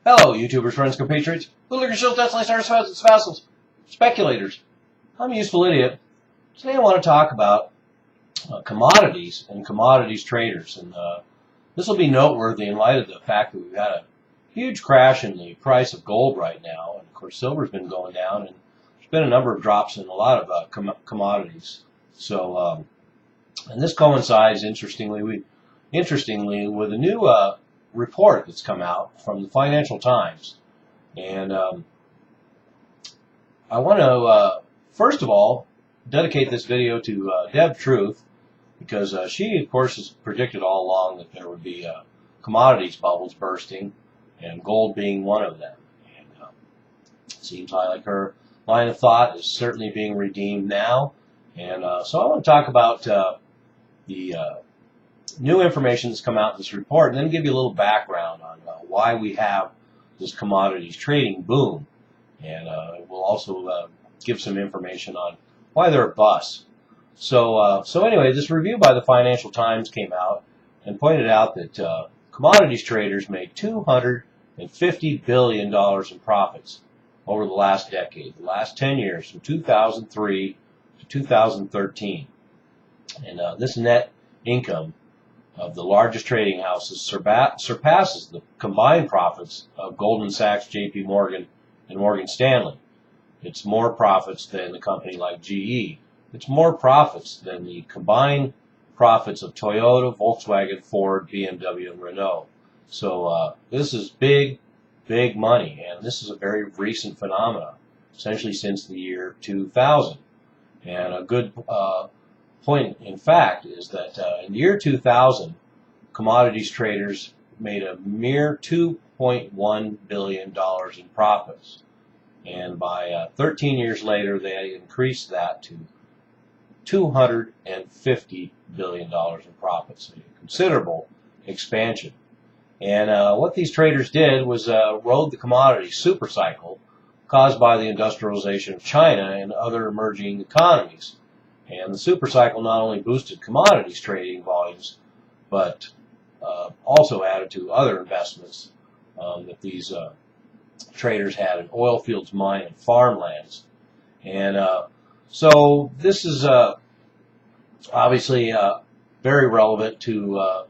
Hello, YouTubers, friends, compatriots, hooligans, shills, deathly stars, vassals, speculators. I'm a useful idiot. Today I want to talk about commodities and commodities traders. And this will be noteworthy in light of the fact that we've had a huge crash in the price of gold right now. And of course, silver's been going down, and there's been a number of drops in a lot of commodities. So, and this coincides, interestingly, with a new report that's come out from the Financial Times. And I want to, first of all, dedicate this video to Deb Truth, because she, of course, has predicted all along that there would be commodities bubbles bursting, and gold being one of them. And it seems like her line of thought is certainly being redeemed now. And so I want to talk about the new information that's come out in this report, and then give you a little background on why we have this commodities trading boom. And we'll also give some information on why they're a bust. So anyway, this review by the Financial Times came out and pointed out that commodities traders made $250 billion in profits over the last decade, the last 10 years, from 2003 to 2013. And this net income of the largest trading houses surpasses the combined profits of Goldman Sachs, J.P. Morgan, and Morgan Stanley. It's more profits than a company like GE. It's more profits than the combined profits of Toyota, Volkswagen, Ford, BMW, and Renault. So this is big, big money, and this is a very recent phenomenon, essentially since the year 2000. And a good point, in fact, is that in the year 2000, commodities traders made a mere $2.1 billion in profits. And by 13 years later, they increased that to $250 billion in profits, a considerable expansion. And what these traders did was rode the commodity supercycle caused by the industrialization of China and other emerging economies. And the supercycle not only boosted commodities trading volumes, but also added to other investments that these traders had in oil fields, mine, and farmlands. And so this is obviously very relevant to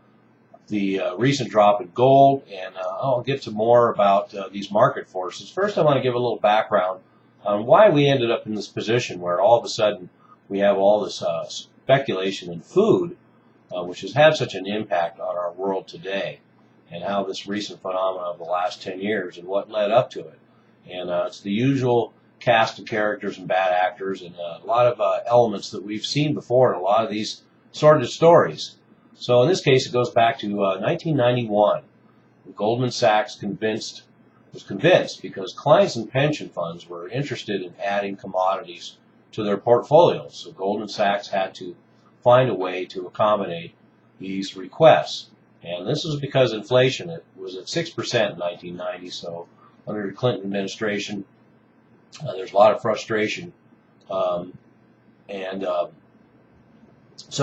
the recent drop in gold, and I'll get to more about these market forces. First, I want to give a little background on why we ended up in this position where all of a sudden we have all this speculation in food, which has had such an impact on our world today, and how this recent phenomenon of the last 10 years and what led up to it. And it's the usual cast of characters and bad actors, and a lot of elements that we've seen before in a lot of these sordid stories. So in this case, it goes back to 1991. Goldman Sachs was convinced because clients and pension funds were interested in adding commodities to their portfolios. So Goldman Sachs had to find a way to accommodate these requests. And this was because inflation was at 6% in 1990. So under the Clinton administration, there's a lot of frustration. So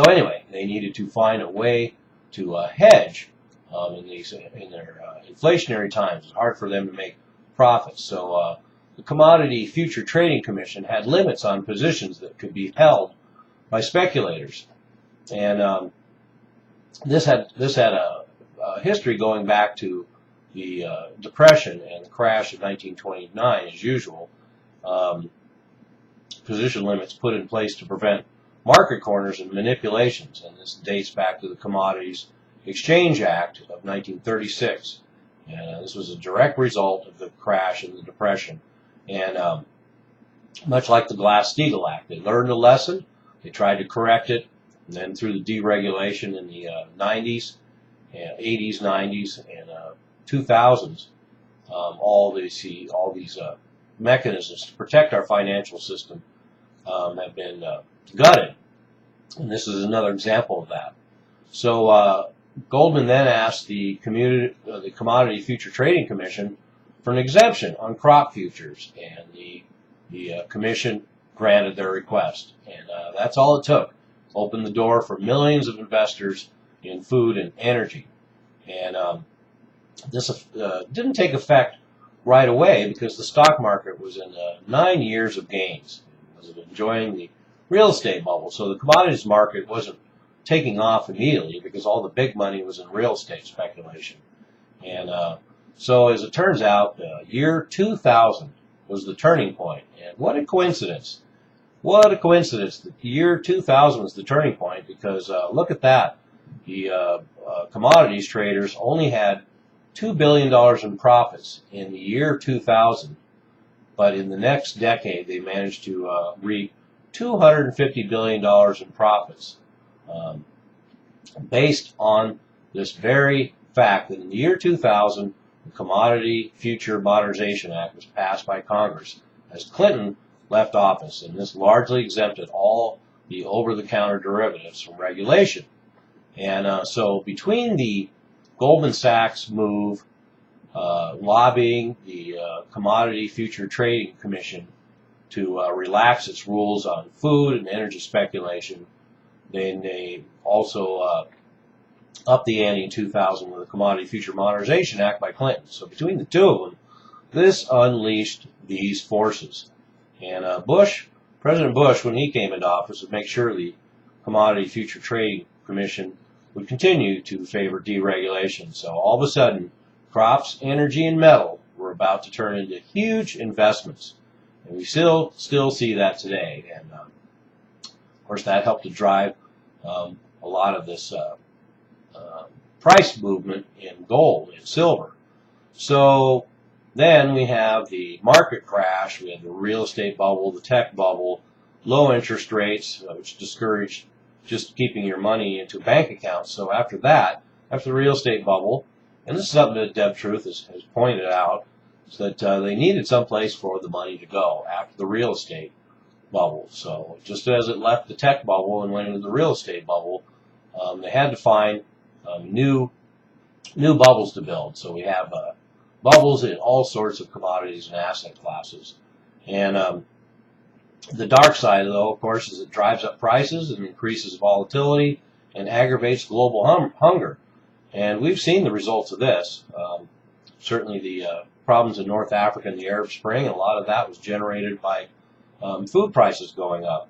anyway, they needed to find a way to hedge in their inflationary times. It's hard for them to make profits. So the Commodity Future Trading Commission had limits on positions that could be held by speculators. And this had a history going back to the Depression and the crash of 1929, as usual. Position limits put in place to prevent market corners and manipulations, and this dates back to the Commodities Exchange Act of 1936. And this was a direct result of the crash and the Depression. And much like the Glass-Steagall Act, they learned a lesson, they tried to correct it, and then through the deregulation in the 90s, 80s, 90s, and 2000s, all these mechanisms to protect our financial system have been gutted. And this is another example of that. So Goldman then asked the Commodity Future Trading Commission for an exemption on crop futures, and the commission granted their request. And that's all it took. Opened the door for millions of investors in food and energy. And This didn't take effect right away because the stock market was in 9 years of gains. It was enjoying the real estate bubble. So the commodities market wasn't taking off immediately because all the big money was in real estate speculation. And so as it turns out, year 2000 was the turning point. And what a coincidence. What a coincidence. The year 2000 was the turning point because look at that. The commodities traders only had $2 billion in profits in the year 2000, but in the next decade they managed to reap $250 billion in profits based on this very fact that in the year 2000 the Commodity Future Modernization Act was passed by Congress as Clinton left office, and this largely exempted all the over-the-counter derivatives from regulation. And so between the Goldman Sachs move, lobbying the Commodity Future Trading Commission to relax its rules on food and energy speculation, then they also upped the ante in 2000 with the Commodity Future Modernization Act by Clinton. So between the two of them, this unleashed these forces. And President Bush, when he came into office, would make sure the Commodity Future Trading Commission would continue to favor deregulation. So all of a sudden, crops, energy, and metal were about to turn into huge investments. And we still see that today. And of course, that helped to drive a lot of this price movement in gold and silver. So then we have the market crash, we have the real estate bubble, the tech bubble, low interest rates, which discouraged just keeping your money into bank accounts. So after that, after the real estate bubble, and this is something that Deb Truth has pointed out, is that they needed someplace for the money to go after the real estate bubble. So just as it left the tech bubble and went into the real estate bubble, they had to find new bubbles to build. So we have bubbles in all sorts of commodities and asset classes. And the dark side, though, of course, is it drives up prices and increases volatility and aggravates global hunger. And we've seen the results of this. Certainly the problems in North Africa and the Arab Spring, a lot of that was generated by food prices going up.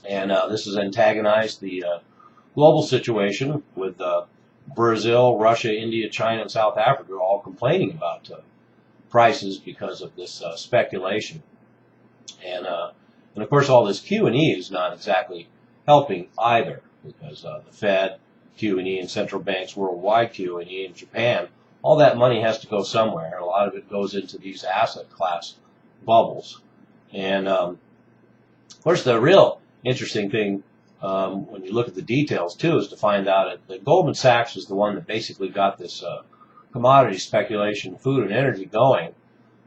And this has antagonized the global situation with Brazil, Russia, India, China, and South Africa all complaining about prices because of this speculation. And of course, all this QE is not exactly helping either, because the Fed, QE, and central banks worldwide, QE, and Japan, all that money has to go somewhere. A lot of it goes into these asset class bubbles. And of course, the real interesting thing when you look at the details too is to find out that Goldman Sachs is the one that basically got this commodity speculation, food and energy going.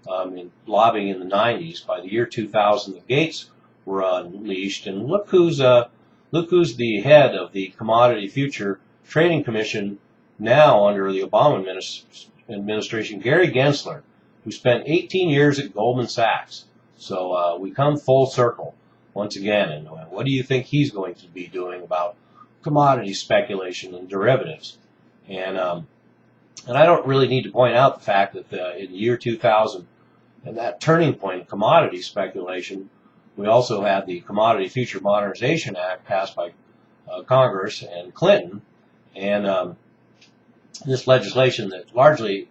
In lobbying in the 90s. By the year 2000, the gates were unleashed, and look who's the head of the Commodity Future Trading Commission now under the Obama administration, Gary Gensler, who spent 18 years at Goldman Sachs. So we come full circle once again. And what do you think he's going to be doing about commodity speculation and derivatives? And I don't really need to point out the fact that in the year 2000, and that turning point in commodity speculation, we also had the Commodity Future Modernization Act passed by Congress and Clinton, and this legislation that largely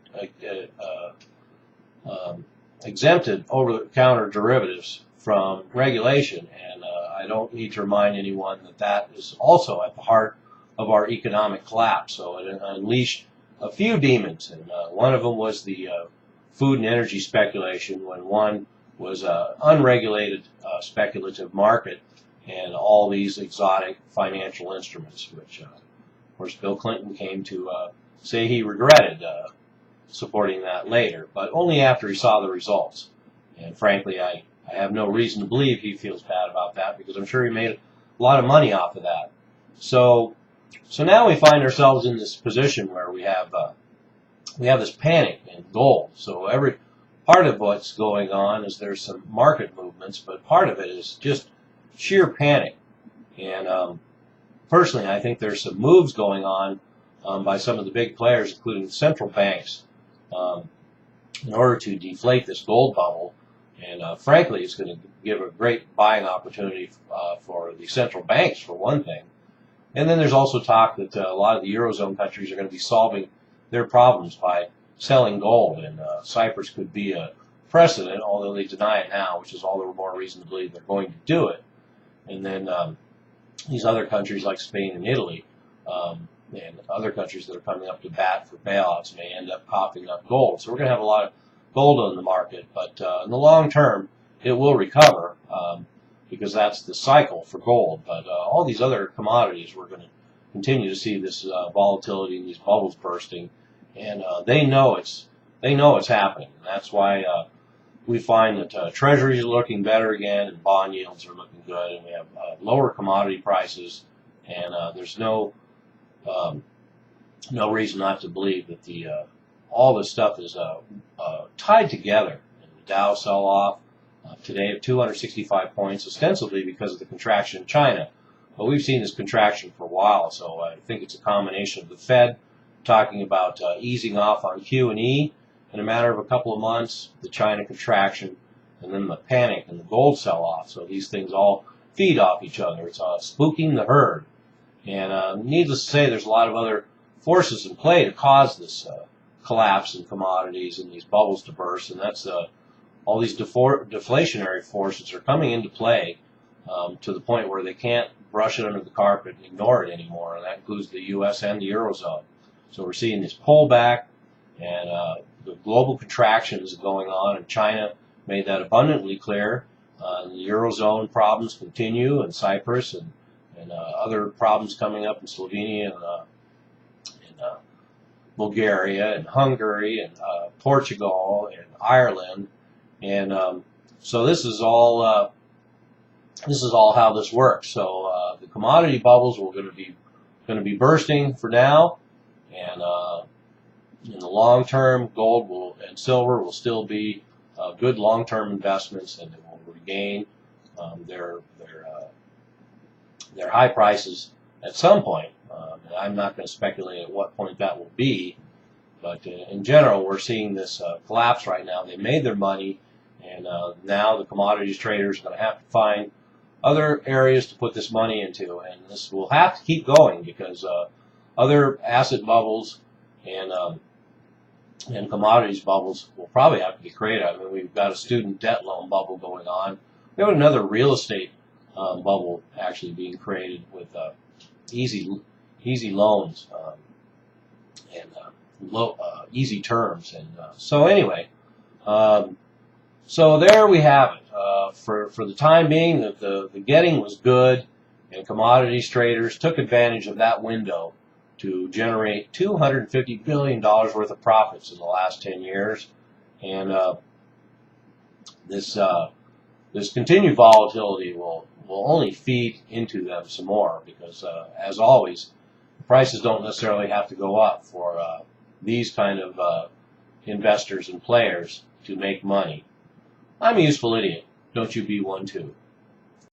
exempted over-the-counter derivatives from regulation. And I don't need to remind anyone that that is also at the heart of our economic collapse. So it unleashed a few demons, and one of them was the food and energy speculation, when one was unregulated speculative market and all these exotic financial instruments, which, of course, Bill Clinton came to say he regretted supporting that later, but only after he saw the results. And frankly, I have no reason to believe he feels bad about that, because I'm sure he made a lot of money off of that. So now we find ourselves in this position where we have this panic in gold. So every part of what's going on is there's some market movements, but part of it is just sheer panic. And personally, I think there's some moves going on by some of the big players, including the central banks, in order to deflate this gold bubble. And frankly, it's going to give a great buying opportunity for the central banks, for one thing. And then there's also talk that a lot of the Eurozone countries are going to be solving their problems by selling gold. And Cyprus could be a precedent, although they deny it now, which is all the more reason to believe they're going to do it. And then these other countries like Spain and Italy and other countries that are coming up to bat for bailouts may end up coughing up gold. So we're going to have a lot of gold on the market, but in the long term, it will recover because that's the cycle for gold. But all these other commodities, we're going to continue to see this volatility and these bubbles bursting, and they know it's happening. And that's why we find that treasuries are looking better again, and bond yields are looking good, and we have lower commodity prices, and there's no reason not to believe that all this stuff is tied together. And the Dow sell-off today at 265 points, ostensibly because of the contraction in China. But we've seen this contraction for a while, so I think it's a combination of the Fed talking about easing off on QE in a matter of a couple of months, the China contraction, and then the panic and the gold sell-off. So these things all feed off each other. It's spooking the herd. And needless to say, there's a lot of other forces in play to cause this collapse in commodities and these bubbles to burst, and that's all these deflationary forces are coming into play to the point where they can't brush it under the carpet and ignore it anymore, and that includes the U.S. and the Eurozone. So we're seeing this pullback, and the global contraction is going on, and China made that abundantly clear. The Eurozone problems continue, and Cyprus and other problems coming up in Slovenia and Bulgaria and Hungary and Portugal and Ireland, and so this is all how this works. So the commodity bubbles are going to be bursting for now, and in the long term, gold and silver will still be good long term investments, and they will regain their high prices at some point. I'm not going to speculate at what point that will be, but in general, we're seeing this collapse right now. They made their money, and now the commodities traders are going to have to find other areas to put this money into, and this will have to keep going because other asset bubbles and commodities bubbles will probably have to be created. I mean, we've got a student debt loan bubble going on. We have another real estate bubble actually being created with easy loans and easy terms. And so anyway, so there we have it. For the time being, the getting was good, and commodities traders took advantage of that window to generate $250 billion worth of profits in the last 10 years. And this continued volatility will only feed into them some more because, as always, prices don't necessarily have to go up for these kind of investors and players to make money. I'm a useful idiot. Don't you be one too.